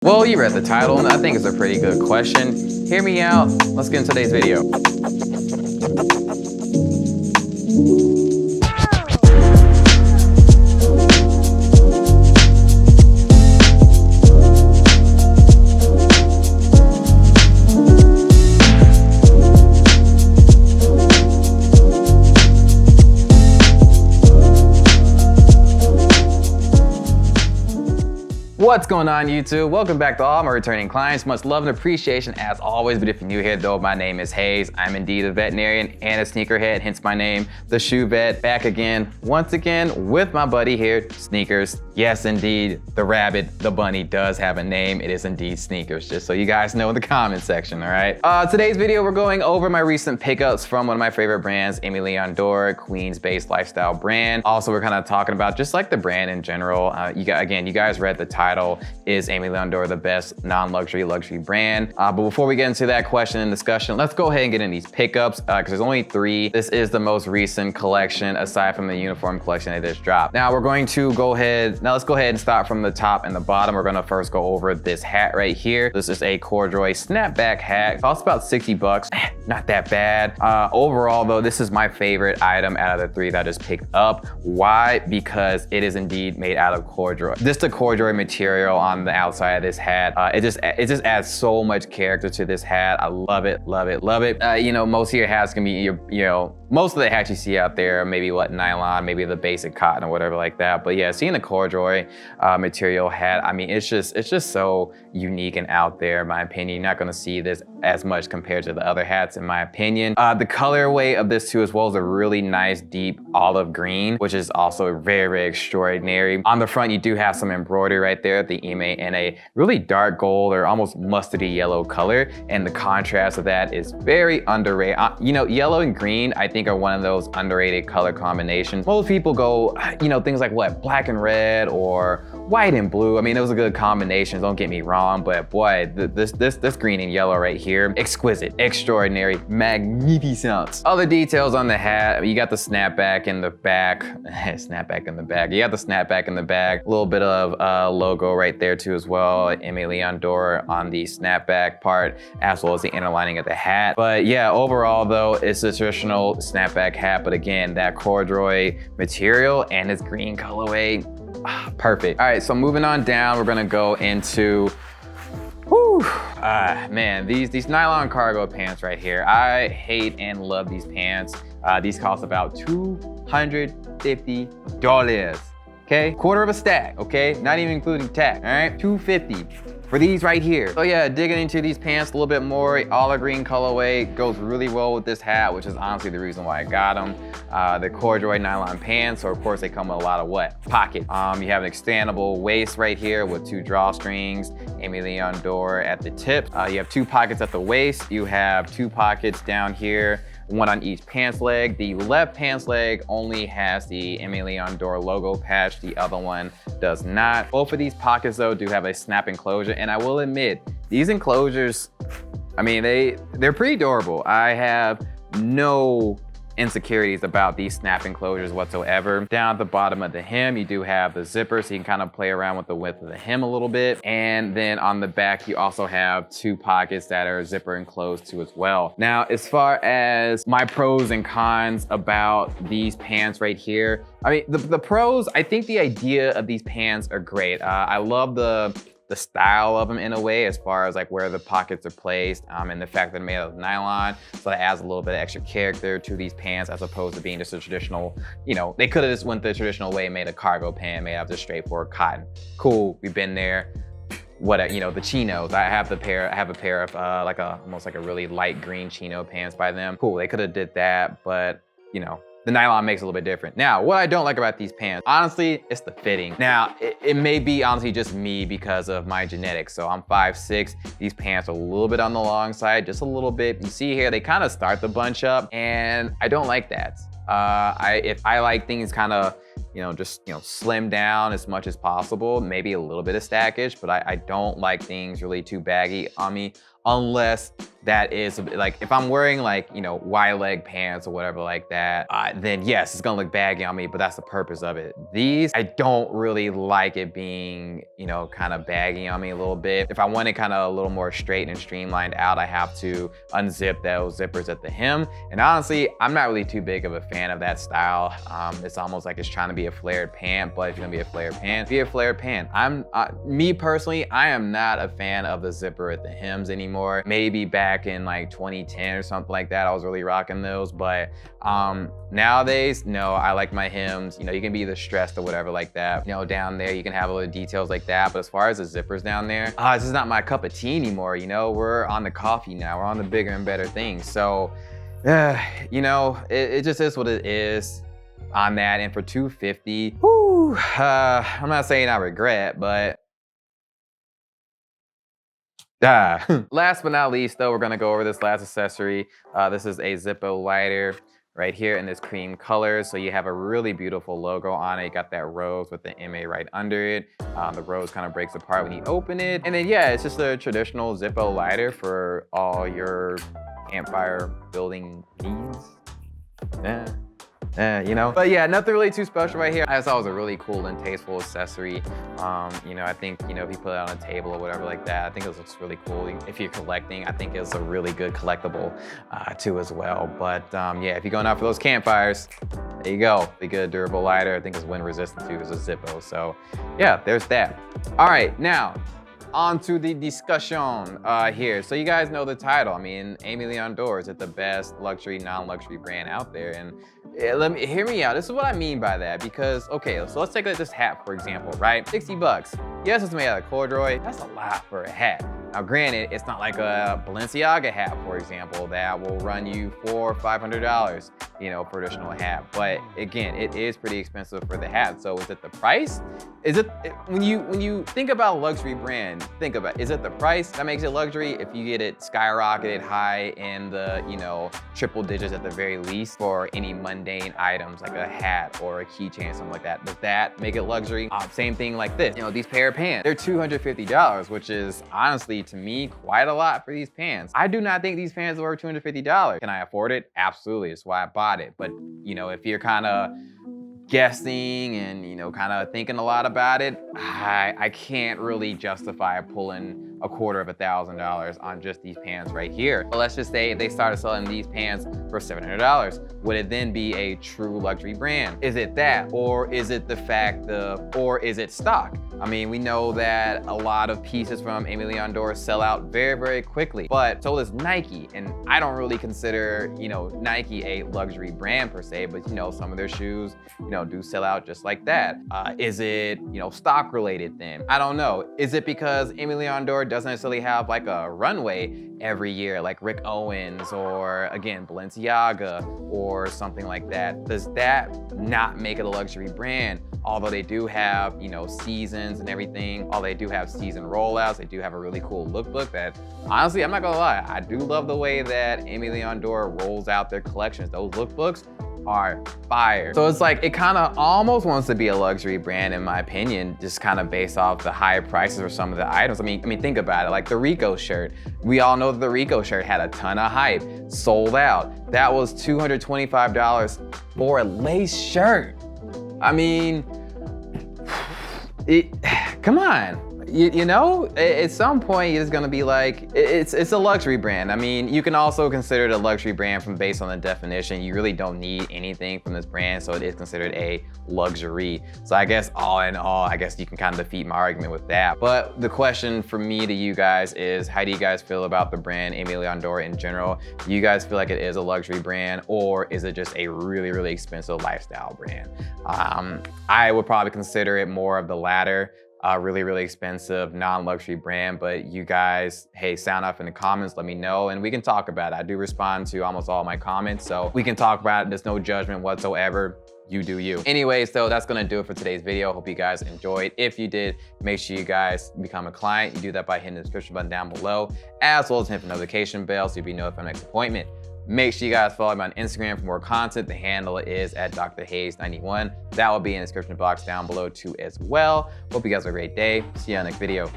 Well, you read the title, and I think it's a pretty good question. Hear me out. Let's get into today's video. What's going on, YouTube? Welcome back to all my returning clients. Much love and appreciation as always, but if you're new here though, my name is Hayes. I'm indeed a veterinarian and a sneakerhead, hence my name, TheShoeVet. Back again, once again, with my buddy here, Sneakers. Yes, indeed, the rabbit, the bunny does have a name. It is indeed Sneakers, just so you guys know in the comment section, all right? Today's video, we're going over my recent pickups from one of my favorite brands, Aime Leon Dore, Queens-based lifestyle brand. Also, we're kind of talking about just like the brand in general. You guys read the title. Is Aime Leon Dore the best non-luxury luxury brand? But before we get into that question and discussion, let's go ahead and get in these pickups because there's only 3. This is the most recent collection aside from the uniform collection that just dropped. Now we're going to go ahead, let's go ahead and start from the top and the bottom. We're gonna first go over this hat right here. This is a corduroy snapback hat. Costs about 60 bucks. Not that bad. Overall though, this is my favorite item out of the 3 that I just picked up. Why? Because it is indeed made out of corduroy. Just the corduroy material on the outside of this hat. It just adds so much character to this hat. I love it, love it, love it. You know, most of your hats can be, most of the hats you see out there, maybe nylon, maybe the basic cotton or whatever like that. But yeah, seeing the corduroy material hat, I mean, it's just so unique and out there, in my opinion. You're not gonna see this as much compared to the other hats, in my opinion. The colorway of this too as well is a really nice deep olive green, which is also very, very extraordinary. On the front, you do have some embroidery right there, the Aime in a really dark gold or almost mustardy yellow color. And the contrast of that is very underrated. Yellow and green, I think are one of those underrated color combinations. Most people go, things like what, black and red or white and blue. I mean, those are good combinations, don't get me wrong, but boy, this green and yellow right here, exquisite, extraordinary, magnificent. Other details on the hat, you got the snapback in the back, snapback in the back. You got the snapback in the back, a little bit of logo right there too as well, Aime Leon Dore on the snapback part, as well as the inner lining of the hat. But yeah, overall though, it's a traditional snapback hat, but again, that corduroy material and its green colorway, perfect. All right, so moving on down, we're gonna go into, man, these nylon cargo pants right here. I hate and love these pants. These cost about $250. Okay, quarter of a stack, okay? Not even including tax, all right? $250 for these right here. So yeah, digging into these pants a little bit more, olive green colorway goes really well with this hat, which is honestly the reason why I got them. The corduroy nylon pants, so of course they come with a lot of what? Pockets. You have an extendable waist right here with 2 drawstrings, Aime Leon Dore at the tip. You have 2 pockets at the waist. You have 2 pockets down here, 1 on each pants leg. The left pants leg only has the Aime Leon Dore logo patch. The other one does not. Both of these pockets though do have a snap enclosure, and I will admit, these enclosures, I mean, they're pretty durable. I have no insecurities about these snap enclosures whatsoever. Down at the bottom of the hem, you do have the zipper, so you can kind of play around with the width of the hem a little bit. And then on the back, you also have 2 pockets that are zipper enclosed too as well. Now, as far as my pros and cons about these pants right here, I mean, the pros, I think the idea of these pants are great. I love the style of them in a way, as far as like where the pockets are placed, and the fact that they're made out of nylon, so that adds a little bit of extra character to these pants as opposed to being just a traditional, they could have just went the traditional way, made a cargo pant made out of just straightforward cotton. Cool, we've been there. What, the chinos, I have a pair of almost like a really light green chino pants by them. Cool, they could have did that, but the nylon makes it a little bit different. Now, what I don't like about these pants, honestly, it's the fitting. Now, it may be honestly just me because of my genetics. So I'm 5'6", these pants are a little bit on the long side, just a little bit. You see here, they kind of start the bunch up, and I don't like that. If I like things kind of, slim down as much as possible, maybe a little bit of stackage, but I don't like things really too baggy on me unless that is like, if I'm wearing like, you know, wide leg pants or whatever like that, then yes, it's gonna look baggy on me, but that's the purpose of it. These, I don't really like it being, you know, kind of baggy on me a little bit. If I want it kind of a little more straight and streamlined out, I have to unzip those zippers at the hem. And honestly, I'm not really too big of a fan of that style. It's almost like it's trying to be a flared pant, but if you're gonna be a flared pant, be a flared pant. Me personally, I am not a fan of the zipper at the hems anymore. Maybe back in like 2010 or something like that, I was really rocking those, but nowadays, no, I like my hems. You know, you can be either stressed or whatever like that. You know, down there, you can have a little details like that, but as far as the zippers down there, this is not my cup of tea anymore, you know? We're on the coffee now, we're on the bigger and better things. So, you know, it just is what it is on that. And for $250, whew, I'm not saying I regret, but last but not least though, we're gonna go over this last accessory. This is a Zippo lighter right here in this cream color. So you have a really beautiful logo on it. You got that rose with the MA right under it. The rose kind of breaks apart when you open it. And then yeah, it's just a traditional Zippo lighter for all your campfire building needs. You know, but yeah, nothing really too special right here. I just thought it was a really cool and tasteful accessory. You know, I think, you know, if you put it on a table or whatever like that, I think it looks really cool. If you're collecting, I think it's a really good collectible too as well. But yeah, if you're going out for those campfires, there you go. A good durable lighter. I think it's wind resistant too, it's a Zippo. So yeah, there's that. All right, now, on to the discussion here. So you guys know the title. I mean, Aime Leon Dore, is it the best luxury, non-luxury brand out there? And hear me out. This is what I mean by that, because, okay, so let's take this hat, for example, right? 60 bucks. Yes, it's made out of corduroy. That's a lot for a hat. Now, granted, it's not like a Balenciaga hat, for example, that will run you $400 or $500, you know, for a traditional hat. But again, it is pretty expensive for the hat. So is it the price? Is it, when you think about a luxury brand, think about, is it the price that makes it luxury? If you get it skyrocketed high in the, you know, triple digits at the very least for any mundane items like a hat or a keychain, something like that, does that make it luxury? Same thing like this. You know, these pair of pants, they're $250, which is honestly, to me, quite a lot for these pants. I do not think these pants are worth $250. Can I afford it? Absolutely, that's why I bought it. But, you know, if you're kind of guessing and, you know, kind of thinking a lot about it, I can't really justify pulling $250,000 on just these pants right here. But let's just say they started selling these pants for $700. Would it then be a true luxury brand? Is it that? Or is it the fact of, or is it stock? I mean, we know that a lot of pieces from Aime Leon Dore sell out very, very quickly, but so does Nike. And I don't really consider, you know, Nike a luxury brand per se, but you know, some of their shoes, you know, do sell out just like that. Is it, you know, stock related then? I don't know. Is it because Aime Leon Dore doesn't necessarily have like a runway every year like Rick Owens or again Balenciaga or something like that? Does that not make it a luxury brand? Although they do have, you know, seasons and everything, although they do have season rollouts, they do have a really cool lookbook that honestly, I'm not gonna lie, I do love the way that Aime Leon Dore rolls out their collections. Those lookbooks are fire. So it's like, it kind of almost wants to be a luxury brand in my opinion, just kind of based off the high prices for some of the items. I mean, think about it, like the Rico shirt. We all know that the Rico shirt had a ton of hype, sold out. That was $225 for a lace shirt. I mean, come on. You know, at some point it's gonna be like, it's a luxury brand. I mean, you can also consider it a luxury brand from based on the definition. You really don't need anything from this brand, so it is considered a luxury. So I guess all in all, I guess you can kind of defeat my argument with that. But the question for me to you guys is, how do you guys feel about the brand Aime Leon Dore in general? Do you guys feel like it is a luxury brand, or is it just a really, really expensive lifestyle brand? I would probably consider it more of the latter. Really, really expensive, non-luxury brand, but you guys, hey, sound off in the comments, let me know, and we can talk about it. I do respond to almost all my comments, so we can talk about it. There's no judgment whatsoever. You do you. Anyways, though, that's gonna do it for today's video. Hope you guys enjoyed. If you did, make sure you guys become a client. You do that by hitting the description button down below, as well as hitting the notification bell so you'll be notified of my next appointment. Make sure you guys follow me on Instagram for more content. The handle is at drhaze91. That will be in the description box down below too as well. Hope you guys have a great day. See you on the next video.